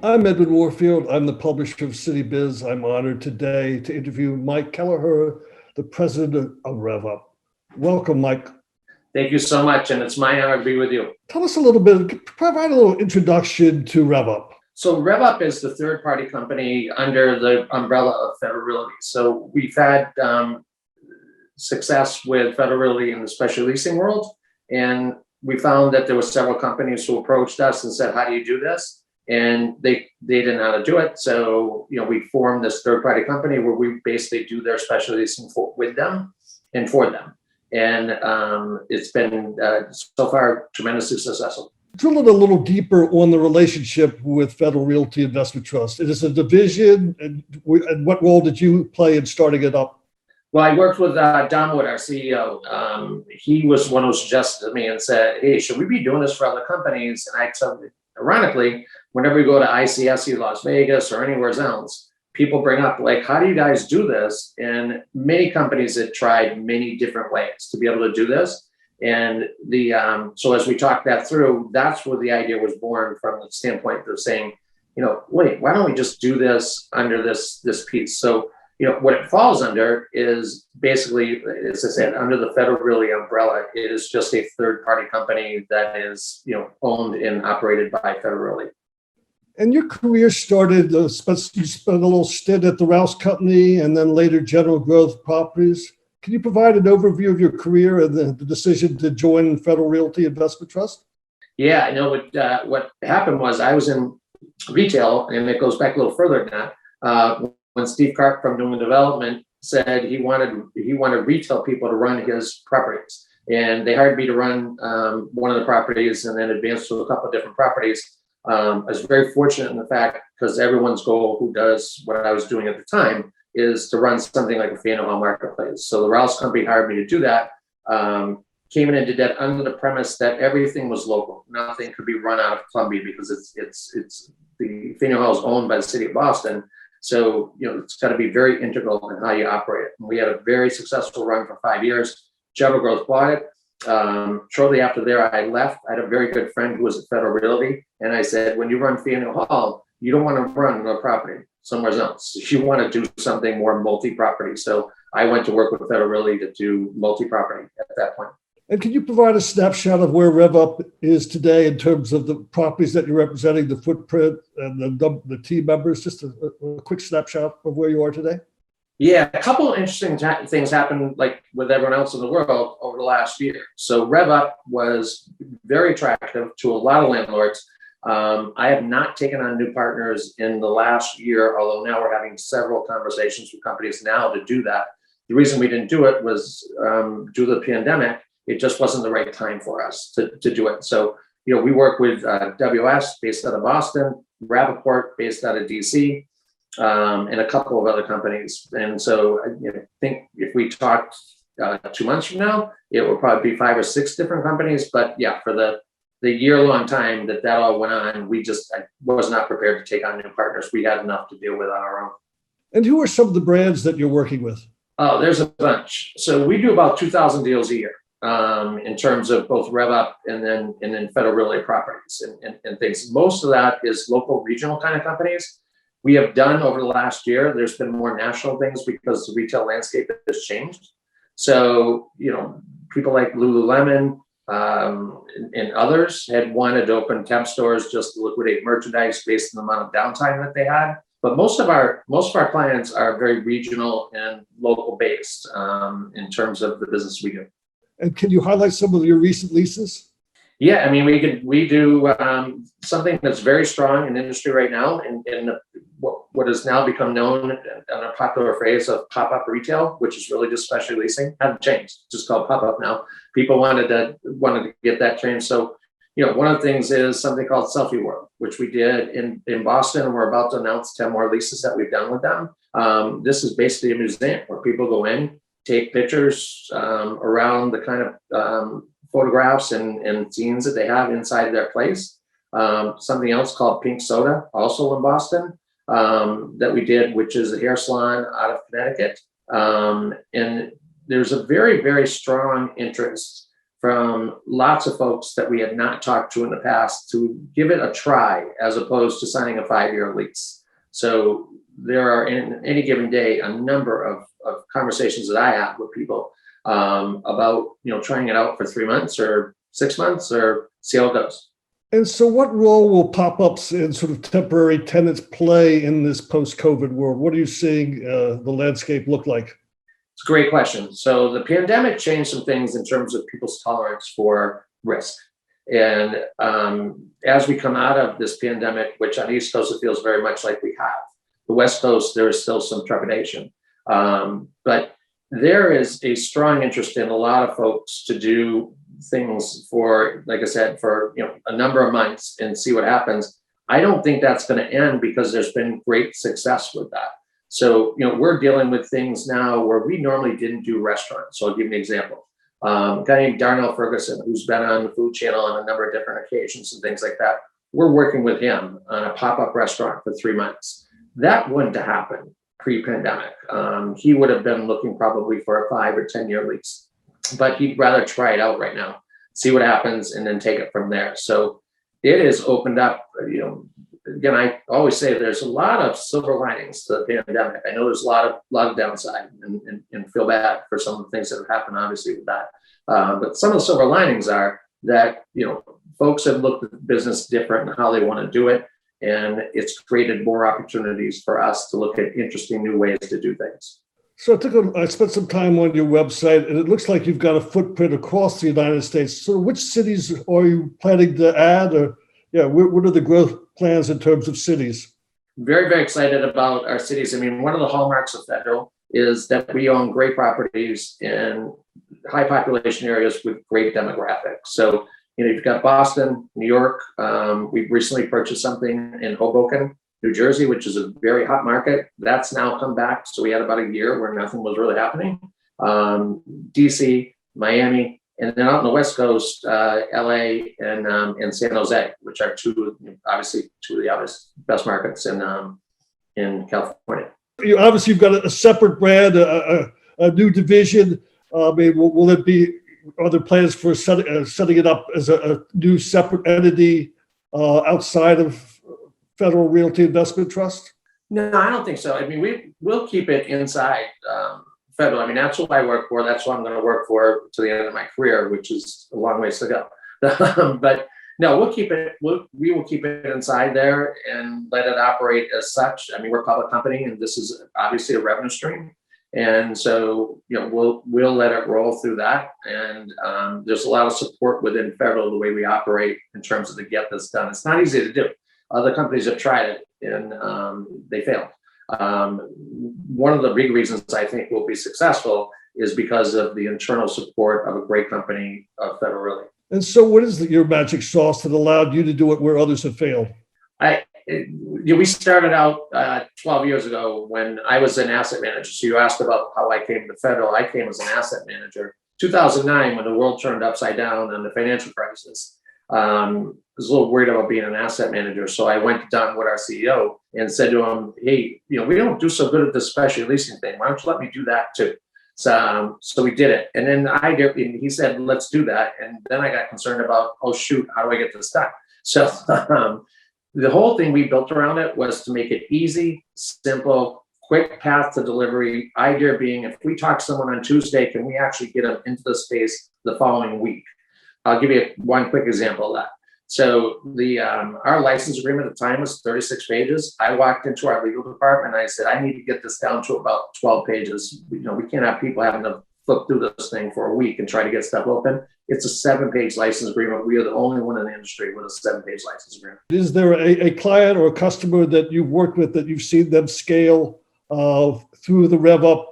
I'm Edwin Warfield. I'm the publisher of City Biz. I'm honored today to interview Mike Kelleher, the president of RevUp. Welcome, Mike. Thank you so much, and it's my honor to be with you. Tell us a little bit, provide a little introduction to RevUp. So RevUp is the third-party company under the umbrella of Federal Realty. So we've had success with Federal Realty in the special leasing world, and we found that there were several companies who approached us and said, "How do you do this?" And they didn't know how to do it. So we formed this third-party company where we basically do their special leasing with them and for them. And it's been so far tremendously successful. Drill it a little deeper on the relationship with Federal Realty Investment Trust. It is a division, and what role did you play in starting it up? Well, I worked with Don Wood, our CEO. He was one who suggested to me and said, "Hey, should we be doing this for other companies?" And I said, ironically, whenever we go to ICSC Las Vegas or anywhere else, people bring up, like, how do you guys do this? And many companies have tried many different ways to be able to do this. And so as we talked that through, that's where the idea was born, from the standpoint of saying, wait, why don't we just do this under this piece? So, what it falls under is basically, as I said, under the Federal Realty umbrella. It is just a third-party company that is, owned and operated by Federal Realty. And your career started, you spent a little stint at the Rouse Company and then later General Growth Properties. Can you provide an overview of your career and the decision to join Federal Realty Investment Trust? Yeah, what happened was I was in retail, and it goes back a little further than that. When Steve Karp from Newman Development said he wanted retail people to run his properties, and they hired me to run one of the properties and then advance to a couple of different properties. I was very fortunate in the fact, because everyone's goal who does what I was doing at the time is to run something like a Faneuil Hall marketplace. So the Rouse Company hired me to do that. Came in and did that under the premise that everything was local. Nothing could be run out of Columbia because it's the Faneuil Hall is owned by the city of Boston. So it's got to be very integral in how you operate it. And we had a very successful run for 5 years. General Growth bought it. Shortly after there, I left. I had a very good friend who was at Federal Realty, and I said, when you run Faneuil Hall, you don't want to run a property somewhere else. You want to do something more multi-property. So I went to work with Federal Realty to do multi-property at that point. And can you provide a snapshot of where RevUp is today in terms of the properties that you're representing, the footprint, and the team members? Just a quick snapshot of where you are today. Yeah, a couple of interesting things happened, like with everyone else in the world, over the last year. So RevUp was very attractive to a lot of landlords. I have not taken on new partners in the last year, although now we're having several conversations with companies now to do that. The reason we didn't do it was due to the pandemic. It just wasn't the right time for us to do it. So, we work with WS based out of Boston, Rappaport based out of DC, and a couple of other companies. And so I think if we talked 2 months from now, it will probably be 5 or 6 different companies. But yeah, for the year-long time that all went on, I was not prepared to take on new partners. We had enough to deal with on our own. And who are some of the brands that you're working with? Oh, there's a bunch. So we do about 2,000 deals a year. In terms of both RevUp and then Federal Realty properties and things. Most of that is local, regional kind of companies. We have done over the last year, there's been more national things because the retail landscape has changed. So, people like Lululemon and others had wanted to open temp stores just to liquidate merchandise based on the amount of downtime that they had. But most of our clients are very regional and local based in terms of the business we do. And can you highlight some of your recent leases? Yeah, I mean, we do something that's very strong in the industry right now, in what has now become known on a popular phrase of pop-up retail, which is really just special leasing. Hasn't changed, just called pop-up now. People wanted to get that changed. So, one of the things is something called Selfie World, which we did in Boston, and we're about to announce 10 more leases that we've done with them. This is basically a museum where people go in, take pictures around the kind of photographs and scenes that they have inside their place. Something else called Pink Soda, also in Boston, that we did, which is a hair salon out of Connecticut. And there's a very, very strong interest from lots of folks that we had not talked to in the past to give it a try as opposed to signing a 5-year lease. So there are in any given day a number of conversations that I have with people about trying it out for 3 months or 6 months or see how it goes. And so what role will pop-ups and sort of temporary tenants play in this post-COVID world? What are you seeing the landscape look like? It's a great question. So the pandemic changed some things in terms of people's tolerance for risk. And as we come out of this pandemic, which on the East Coast, it feels very much like we have. The West Coast, there is still some trepidation. But there is a strong interest in a lot of folks to do things for, like I said, for a number of months and see what happens. I don't think that's going to end because there's been great success with that. So we're dealing with things now where we normally didn't do restaurants. So I'll give you an example. A guy named Darnell Ferguson, who's been on the Food Channel on a number of different occasions and things like that. We're working with him on a pop-up restaurant for 3 months. That wouldn't have happened pre-pandemic. He would have been looking probably for a 5 or 10-year lease, but he'd rather try it out right now, see what happens, and then take it from there. So it has opened up, again, I always say there's a lot of silver linings to the pandemic. I know there's a lot of downside and feel bad for some of the things that have happened, obviously, with that. But some of the silver linings are that, folks have looked at the business different and how they want to do it. And it's created more opportunities for us to look at interesting new ways to do things. So I spent some time on your website, and it looks like you've got a footprint across the United States. So which cities are you planning to add? Or what are the growth plans in terms of cities? Very, very excited about our cities. I mean, one of the hallmarks of Federal is that we own great properties in high population areas with great demographics. So, you've got Boston, New York. We've recently purchased something in Hoboken, New Jersey, which is a very hot market. That's now come back. So we had about a year where nothing was really happening. DC, Miami, and then out on the West Coast, LA and San Jose, which are obviously two of the best markets in California. You've got a separate brand, a new division. Will it be? Are there plans for setting it up as a new separate entity outside of Federal Realty Investment Trust? No, I don't think so. I mean, we'll keep it inside Federal. I mean, that's what I work for. That's what I'm going to work for to the end of my career, which is a long ways to go. But no, we'll keep it. We will keep it inside there and let it operate as such. I mean, we're a public company, and this is obviously a revenue stream. And so, we'll let it roll through that. And there's a lot of support within Federal the way we operate in terms of to get this done. It's not easy to do. Other companies have tried it and they failed. One of the big reasons I think we'll be successful is because of the internal support of a great company, Federal Realty. And so what is your magic sauce that allowed you to do it where others have failed? We started out 12 years ago when I was an asset manager. So you asked about how I came to Federal. I came as an asset manager. 2009, when the world turned upside down on the financial crisis, I was a little worried about being an asset manager. So I went to Don Wood, our CEO, and said to him, hey, we don't do so good at this special leasing thing. Why don't you let me do that too? So we did it. And then he said, let's do that. And then I got concerned about, oh, shoot, how do I get this done? So the whole thing we built around it was to make it easy, simple, quick path to delivery. Idea being, if we talk to someone on Tuesday, can we actually get them into the space the following week? I'll give you one quick example of that. So our license agreement at the time was 36 pages. I walked into our legal department and I said, I need to get this down to about 12 pages. We can't have people having to flip through this thing for a week and try to get stuff open. It's a 7-page license agreement. We are the only one in the industry with a 7-page license agreement. Is there a client or a customer that you've worked with that you've seen them scale through the RevUp,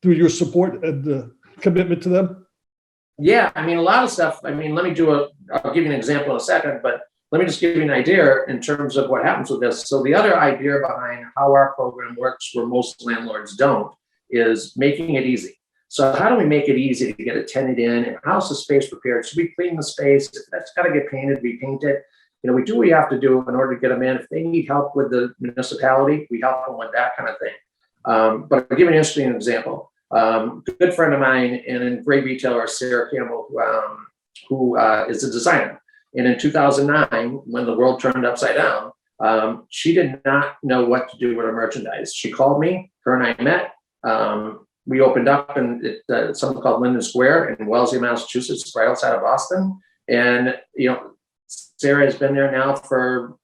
through your support and commitment to them? Yeah, I mean, a lot of stuff. I mean, I'll give you an example in a second, but let me just give you an idea in terms of what happens with this. So the other idea behind how our program works, where most landlords don't, is making it easy. So how do we make it easy to get a tenant in, and how's the space prepared? Should we clean the space? If that's got to get painted, we paint it. We do what we have to do in order to get them in. If they need help with the municipality, we help them with that kind of thing. But I'll give you an interesting example. Good friend of mine and a great retailer, Sarah Campbell, who is a designer. And in 2009, when the world turned upside down, she did not know what to do with her merchandise. She called me, her and I met. We opened up in something called Linden Square in Wellesley, Massachusetts, right outside of Boston. And, Sarah has been there now for,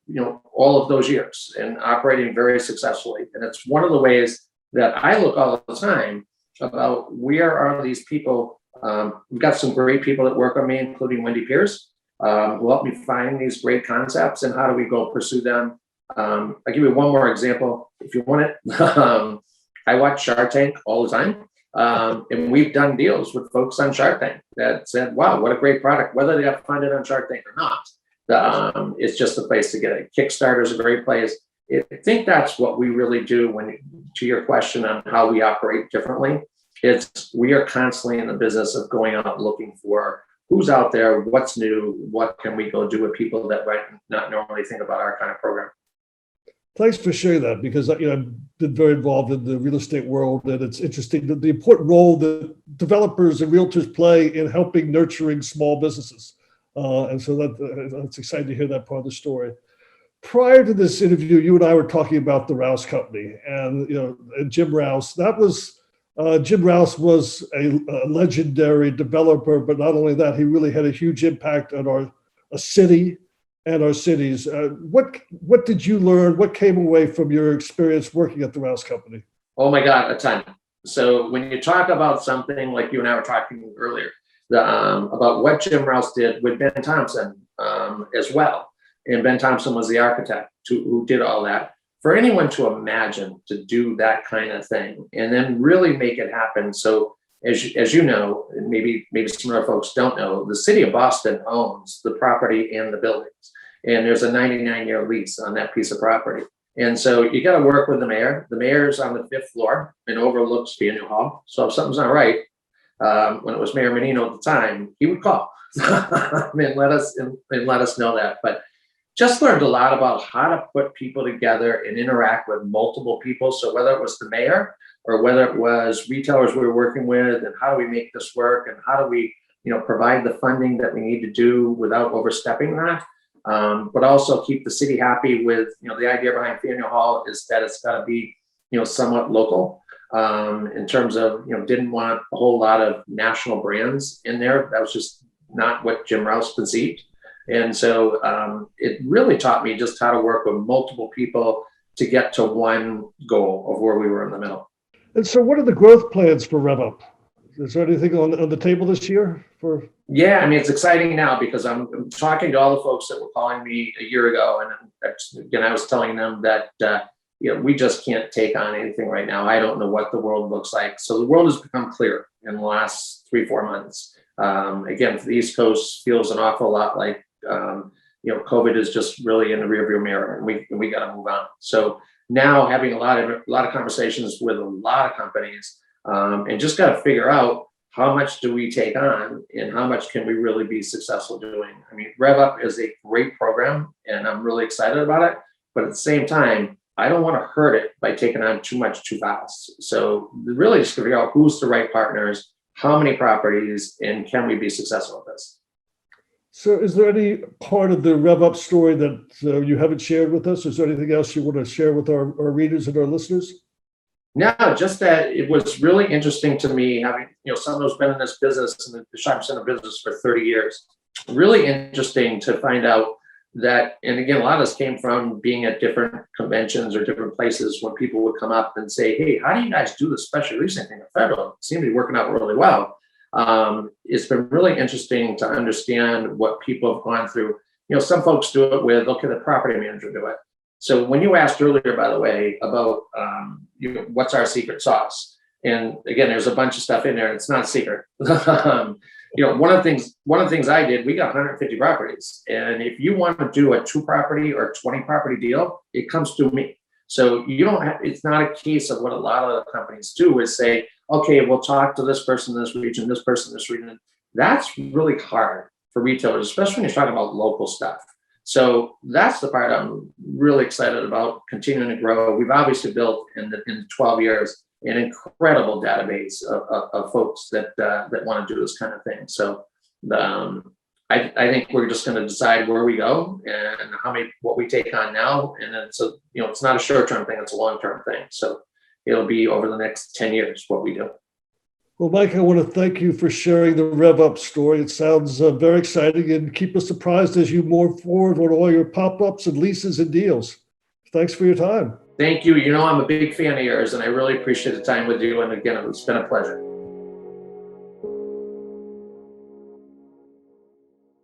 all of those years and operating very successfully. And it's one of the ways that I look all the time about where are these people. We've got some great people that work on me, including Wendy Pierce, who helped me find these great concepts and how do we go pursue them. I'll give you one more example if you want it. I watch Shark Tank all the time. And we've done deals with folks on Shark Tank that said, wow, what a great product, whether they got funded on Shark Tank or not. It's just a place to get it. Kickstarter is a great place. I think that's what we really do to your question on how we operate differently. We are constantly in the business of going out looking for who's out there, what's new, what can we go do with people that might not normally think about our kind of program. Thanks for sharing that, because I've been very involved in the real estate world, and it's interesting the important role that developers and realtors play in helping nurturing small businesses. And so that's exciting to hear that part of the story. Prior to this interview, you and I were talking about the Rouse Company and Jim Rouse. Jim Rouse was a legendary developer, but not only that, he really had a huge impact on a city and our cities. What did you learn? What came away from your experience working at the Rouse Company? Oh my God, a ton. So when you talk about something like you and I were talking earlier, about what Jim Rouse did with Ben Thompson as well. And Ben Thompson was the architect who did all that. For anyone to imagine to do that kind of thing and then really make it happen. So as you know, and maybe some other folks don't know, the city of Boston owns the property and the buildings. And there's a 99-year lease on that piece of property. And so you got to work with the mayor. The mayor's on the 5th floor and overlooks Faneuil Hall. So if something's not right, when it was Mayor Menino at the time, he would call and let us know that. But just learned a lot about how to put people together and interact with multiple people. So whether it was the mayor or whether it was retailers we were working with, and how do we make this work, and how do we, provide the funding that we need to do without overstepping that, but also keep the city happy with, the idea behind Faneuil Hall is that it's got to be, somewhat local. In terms of, didn't want a whole lot of national brands in there. That was just not what Jim Rouse conceived. And so it really taught me just how to work with multiple people to get to one goal of where we were in the middle. And so what are the growth plans for RevUp? Is there anything on the table this year? Yeah, it's exciting now because I'm talking to all the folks that were calling me a year ago. And again, I was telling them that we just can't take on anything right now. I don't know what the world looks like. So the world has become clear in the last 3-4 months. Again, for the East Coast feels an awful lot like, COVID is just really in the rearview mirror, and we got to move on. So now having a lot of conversations with a lot of companies, and just got to figure out how much do we take on and how much can we really be successful doing. RevUp is a great program and I'm really excited about it, but at the same time, I don't want to hurt it by taking on too much too fast. So really just figure out who's the right partners, how many properties, and can we be successful with this? So is there any part of the RevUp story that you haven't shared with us? Is there anything else you want to share with our readers and our listeners? No, just that it was really interesting to me having, someone who's been in this business and the shopping center business for 30 years. Really interesting to find out that, and again, a lot of this came from being at different conventions or different places when people would come up and say, hey, how do you guys do the special leasing thing at Federal? It seemed to be working out really well. It's been really interesting to understand what people have gone through. Some folks do it with, okay, the property manager do it. So when you asked earlier, by the way, about what's our secret sauce, and again, there's a bunch of stuff in there. It's not a secret. One of the things I did, we got 150 properties, and if you want to do a 2-property or 20-property deal, it comes through me. So you don't have. It's not a case of what a lot of the companies do is say, okay, we'll talk to this person in this region, this person in this region. That's really hard for retailers, especially when you're talking about local stuff. So that's the part I'm really excited about continuing to grow. We've obviously built in 12 years an incredible database of folks that want to do this kind of thing. So I think we're just going to decide where we go and what we take on now. And then, so, it's not a short-term thing, it's a long-term thing. So it'll be over the next 10 years what we do. Well, Mike, I want to thank you for sharing the RevUp story. It sounds very exciting, and keep us surprised as you move forward with all your pop-ups and leases and deals. Thanks for your time. Thank you. I'm a big fan of yours, and I really appreciate the time with you. And again, it's been a pleasure.